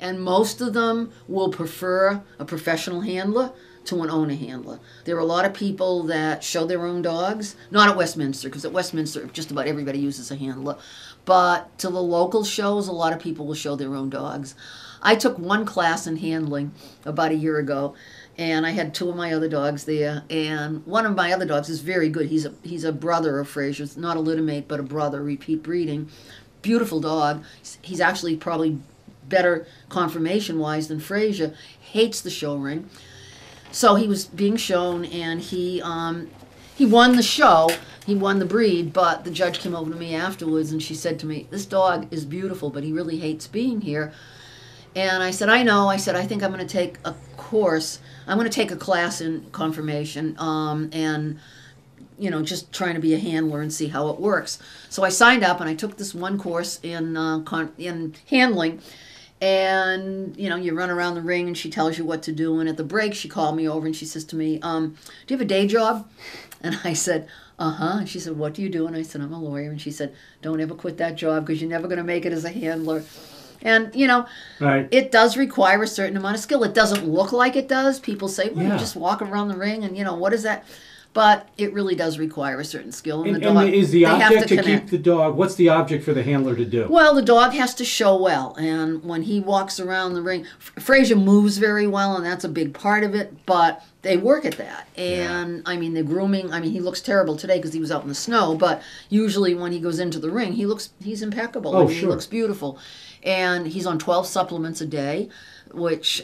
And most of them will prefer a professional handler to an owner handler. There are a lot of people that show their own dogs, not at Westminster, because at Westminster just about everybody uses a handler, but to the local shows, a lot of people will show their own dogs. I took one class in handling about a year ago, and I had two of my other dogs there, and one of my other dogs is very good. He's a brother of Frasier's, not a littermate, but a brother, repeat breeding. Beautiful dog. He's actually probably better conformation-wise than Frasier. Hates the show ring. So he was being shown, and he won the show. He won the breed, but the judge came over to me afterwards, and she said to me, "This dog is beautiful, but he really hates being here." And I said, "I know." I said, "I think I'm going to take a course. I'm going to take a class in conformation, and just trying to be a handler and see how it works." So I signed up, and I took this one course in handling. And, you run around the ring, and she tells you what to do. And at the break, she called me over, and she says to me, "Do you have a day job?" And I said, "Uh-huh." And she said, "What do you do?" And I said, "I'm a lawyer." And she said, "Don't ever quit that job, because you're never going to make it as a handler." And, right. It does require a certain amount of skill. It doesn't look like it does. People say, "Well, yeah. you just walk around the ring, and, what is that?" But it really does require a certain skill. And is the object to keep the dog? What's the object for the handler to do? Well, the dog has to show well. And when he walks around the ring, Frasier moves very well, and that's a big part of it. But they work at that. And, the grooming, he looks terrible today because he was out in the snow. But usually when he goes into the ring, he's impeccable. Oh, sure. He looks beautiful. And he's on 12 supplements a day, which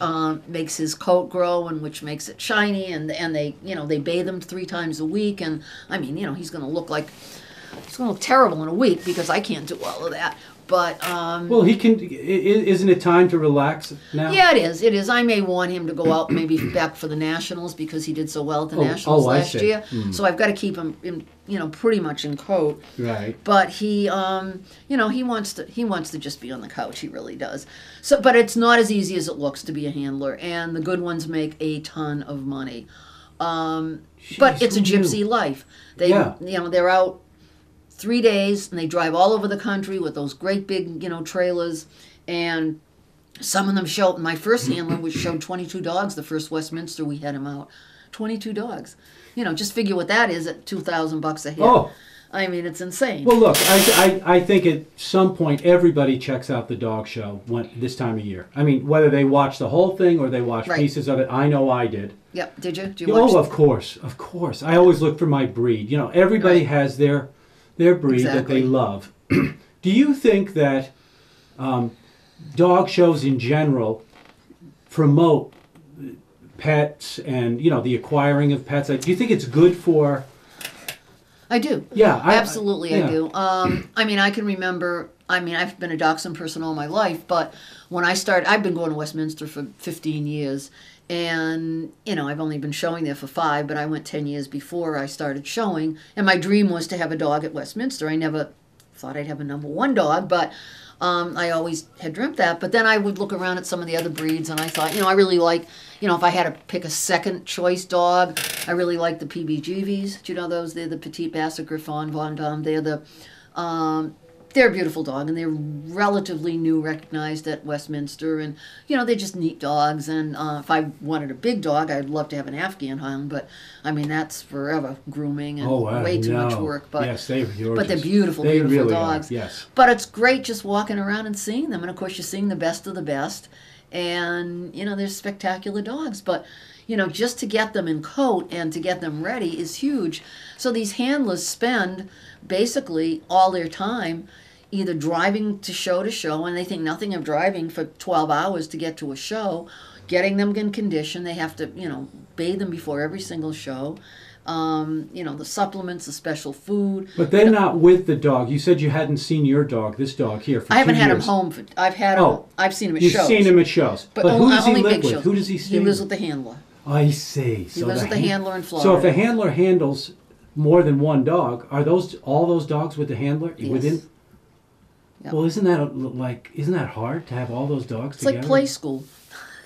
makes his coat grow and which makes it shiny, and they they bathe him 3 times a week, and he's going to look terrible in a week because I can't do all of that. But well, he can. Isn't it time to relax now? Yeah, it is. It is. I may want him to go out maybe back for the Nationals because he did so well at the Nationals last year. So I've got to keep him pretty much in coat. Right. But he he wants to just be on the couch. He really does. So, but it's not as easy as it looks to be a handler, and the good ones make a ton of money. But it's a gypsy life. They're out 3 days, and they drive all over the country with those great big, trailers, and some of them show. My first handler showed 22 dogs. The first Westminster we had him out, 22 dogs. Just figure what that is at $2,000 a head. Oh. It's insane. Well, look, I think at some point everybody checks out the dog show this time of year. Whether they watch the whole thing or they watch pieces of it. I know I did. Yep. Did you? Do you watch? Oh, of course. I always look for my breed. Everybody has their breed that they love. Do you think that dog shows in general promote pets and the acquiring of pets? Do you think it's good for? I do. Yeah, absolutely. I do. I can remember. I've been a dachshund person all my life, but when I started, I've been going to Westminster for 15 years. And, I've only been showing there for 5, but I went 10 years before I started showing. And my dream was to have a dog at Westminster. I never thought I'd have a number 1 dog, but I always had dreamt that. But then I would look around at some of the other breeds, and I thought, I really like, if I had to pick a second choice dog, I really like the PBGVs. Do you know those? They're the Petite Basset Griffon Vendôme. They're a beautiful dog, and they're relatively new, recognized at Westminster, and they're just neat dogs. And if I wanted a big dog, I'd love to have an Afghan hound, but that's forever grooming and way too much work. But yes, they're gorgeous. But they're beautiful, they beautiful really dogs. Are. Yes. But it's great just walking around and seeing them, and of course you're seeing the best of the best, and they're spectacular dogs. But just to get them in coat and to get them ready is huge. So these handlers spend basically all their time either driving to show, and they think nothing of driving for 12 hours to get to a show, getting them in condition. They have to, bathe them before every single show. The supplements, the special food. But they're not with the dog. You said you hadn't seen your dog, this dog here, for 2 years. I haven't had him home. I've seen him at shows. You've seen him at shows. But who does he only live big with? shows. Who does he stay with? He lives with the handler. I see. He lives with the handler in Florida. So if a handler handles more than 1 dog, are all those dogs with the handler? Yes. Yep. Well, isn't that hard to have all those dogs together? It's like play school.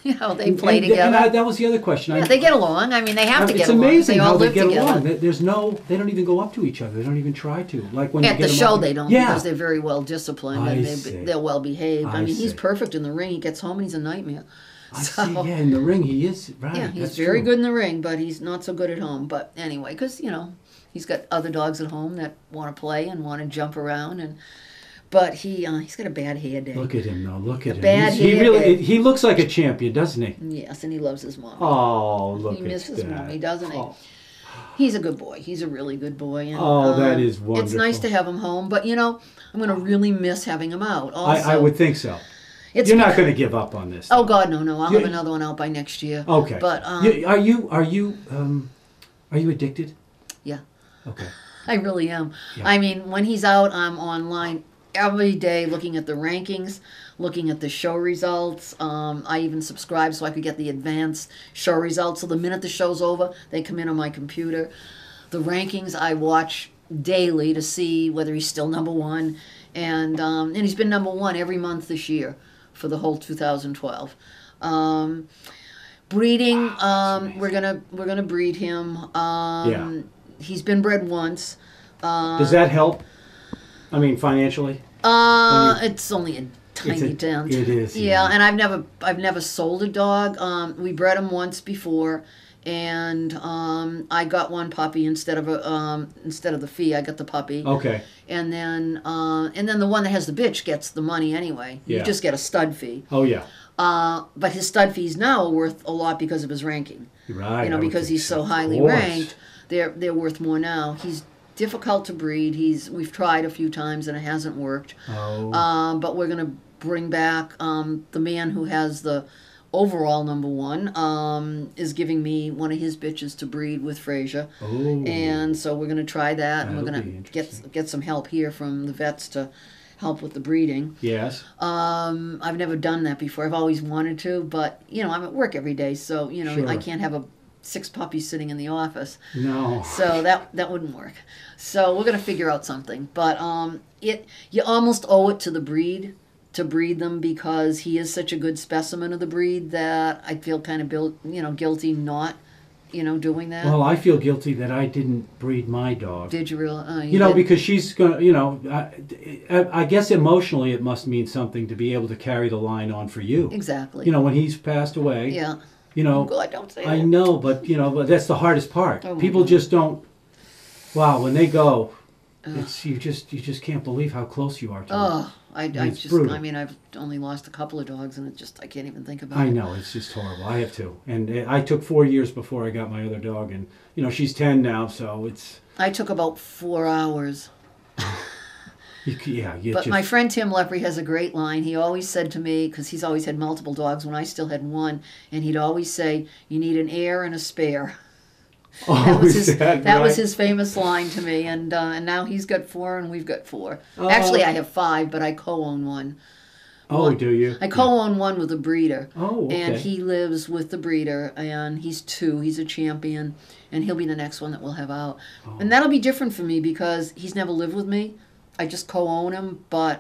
You know, they play together. And that was the other question. Yeah, they get along. I mean, they have to get along. It's amazing how they get together. along. They don't even go up to each other. They don't even try to. Like when at you the show, they don't, because they're very well disciplined and they're well behaved. I mean, he's perfect in the ring. He gets home and he's a nightmare. I see. Yeah, in the ring he is. Right. Yeah, he's very good in the ring, but he's not so good at home. But anyway, because he's got other dogs at home that want to play and want to jump around But he's got a bad hair day. Look at him, though. Look at him. Bad hair day. He looks like a champion, doesn't he? Yes, and he loves his mom. Oh, look at that. He misses mommy, doesn't he? Oh. He's a good boy. He's a really good boy. And, that is wonderful. It's nice to have him home, but I'm going to really miss having him out. Also, I would think so. You're not going to give up on this. Oh God, no! I'll have another one out by next year. Okay. But are you addicted? Yeah. Okay. I really am. Yeah. I mean, when he's out, I'm online every day looking at the rankings, looking at the show results. I even subscribe so I could get the advanced show results. So the minute the show's over, they come in on my computer. The rankings I watch daily to see whether he's still number one, and he's been number one every month this year for the whole 2012. Breeding, we're gonna breed him. He's been bred once. Does that help? I mean, financially? It's only a tiny dent. It is. Yeah, and I've never sold a dog. We bred him once before, and I got one puppy instead of the fee. I got the puppy. Okay. And then the one that has the bitch gets the money anyway. Yeah. You just get a stud fee. Oh yeah. But his stud fees now are worth a lot because of his ranking. Right. Because he's so highly ranked, they're worth more now. He's difficult to breed. We've tried a few times and it hasn't worked. Oh. But we're gonna bring back the man who has the overall number one is giving me one of his bitches to breed with Frasier. Oh. And so we're gonna try that, and we're gonna get some help here from the vets to help with the breeding. Yes. I've never done that before. I've always wanted to, but I'm at work every day, so Sure. I can't have 6 puppies sitting in the office. No. So that wouldn't work. So we're gonna figure out something. But you almost owe it to the breed to breed them, because he is such a good specimen of the breed that I feel kind of guilty not doing that. Well, I feel guilty that I didn't breed my dog. Did you really? Because she's gonna. I guess emotionally it must mean something to be able to carry the line on for you. Exactly. When he's passed away. Yeah. Oh God, don't say I that. know, but but that's the hardest part. Oh, people just don't. Wow, when they go, Ugh. it's you just can't believe how close you are to them. Oh, I've only lost a couple of dogs, and I can't even think about it. I know, it's just horrible. I have two, and I took 4 years before I got my other dog, and she's 10 now, so it's. I took about 4 hours. But my friend Tim Lepre has a great line. He always said to me, because he's always had multiple dogs when I still had one, and he'd always say, "You need an heir and a spare." That was his famous line to me, and now he's got 4 and we've got 4. Actually, I have 5, but I co-own one. Oh, do you? I co-own one with a breeder. Oh, okay. And he lives with the breeder, and he's 2. He's a champion, and he'll be the next one that we'll have out. Oh. And that'll be different for me because he's never lived with me. I just co-own him, but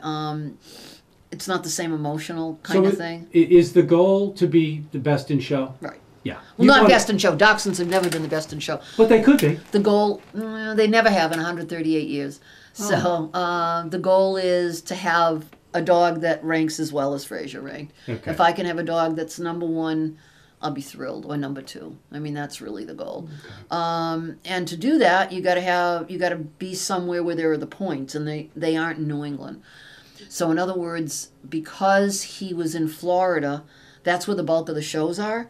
it's not the same emotional kind of thing. Is the goal to be the best in show? Right. Yeah. Well, not best in show. Dachshunds have never been the best in show. But they could be. The goal, they never have in 138 years. So the goal is to have a dog that ranks as well as Frasier ranked. Okay. If I can have a dog that's number 1, I'll be thrilled, or number 2. I mean, that's really the goal. Okay. And to do that, you got to be somewhere where there are the points, and they aren't in New England. So in other words, because he was in Florida, that's where the bulk of the shows are,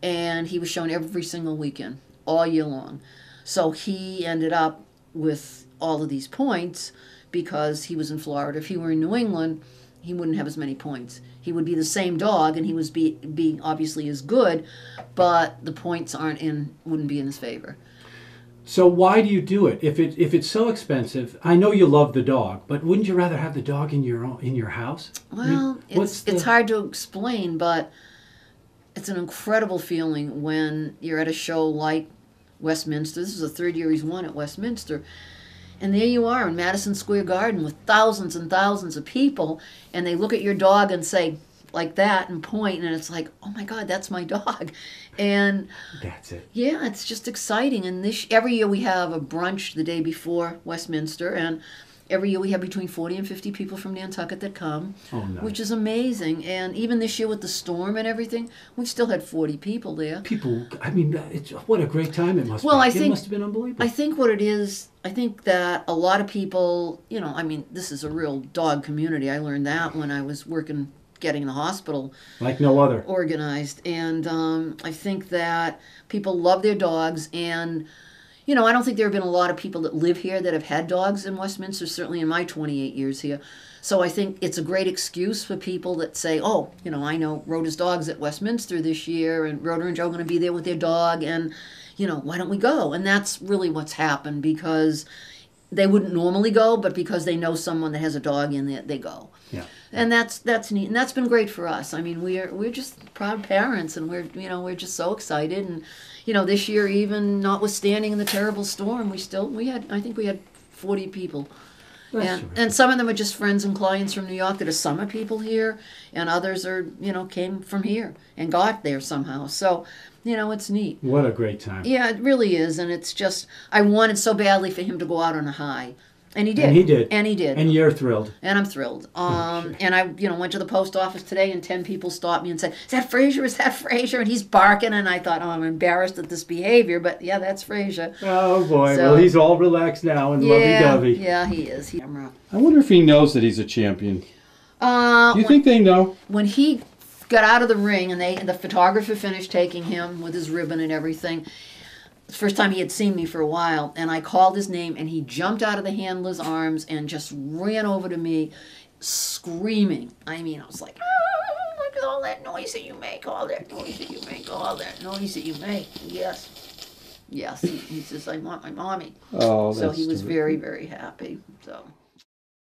and he was shown every single weekend, all year long. So he ended up with all of these points because he was in Florida. If he were in New England, he wouldn't have as many points. He would be the same dog, and he was being obviously as good, but the points wouldn't be in his favor. So why do you do it? If it's so expensive, I know you love the dog, but wouldn't you rather have the dog in your house? Well, it's hard to explain, but it's an incredible feeling when you're at a show like Westminster. This is the 3rd year he's won at Westminster. And there you are in Madison Square Garden with thousands and thousands of people, and they look at your dog and say, like that and point, and it's like, oh my God, that's my dog. And that's it. Yeah, it's just exciting. And every year we have a brunch the day before Westminster, and every year we have between 40 and 50 people from Nantucket that come, nice. Which is amazing. And even this year with the storm and everything, we still had 40 people there. People, I mean, what a great time it must be. It must have been unbelievable. I think what it is, I think that a lot of people, I mean, this is a real dog community. I learned that when I was getting the hospital like no other organized. And I think that people love their dogs, and I don't think there have been a lot of people that live here that have had dogs in Westminster, certainly in my 28 years here. So I think it's a great excuse for people that say, oh, I know Rhoda's dog's at Westminster this year, and Rhoda and Joe are going to be there with their dog, and, why don't we go? And that's really what's happened, because they wouldn't normally go, but because they know someone that has a dog in there, they go. Yeah. And that's neat, and that's been great for us. I mean, we're just proud parents, and we're just so excited. And this year, even notwithstanding the terrible storm, I think we had 40 people. And some of them are just friends and clients from New York that are summer people here, and others are came from here and got there somehow. So it's neat. What a great time. Yeah, it really is. And it's just, I wanted so badly for him to go out on a high. And he did. And he did. And you're thrilled. And I'm thrilled. Sure. And I, went to the post office today, and 10 people stopped me and said, "Is that Frasier? Is that Frasier?" And he's barking, and I thought, oh, I'm embarrassed at this behavior, but yeah, that's Frasier. Oh boy, well, he's all relaxed now and lovey-dovey. Yeah, he is. I wonder if he knows that he's a champion. Do you think they know? When he got out of the ring, and the photographer finished taking him with his ribbon and everything, the first time he had seen me for a while, and I called his name, and he jumped out of the handler's arms and just ran over to me, screaming. I mean, I was like, oh, look at all that noise that you make, all that noise that you make, all that noise that you make. Yes. He says, I want my mommy. Oh, so he was very, very happy. So.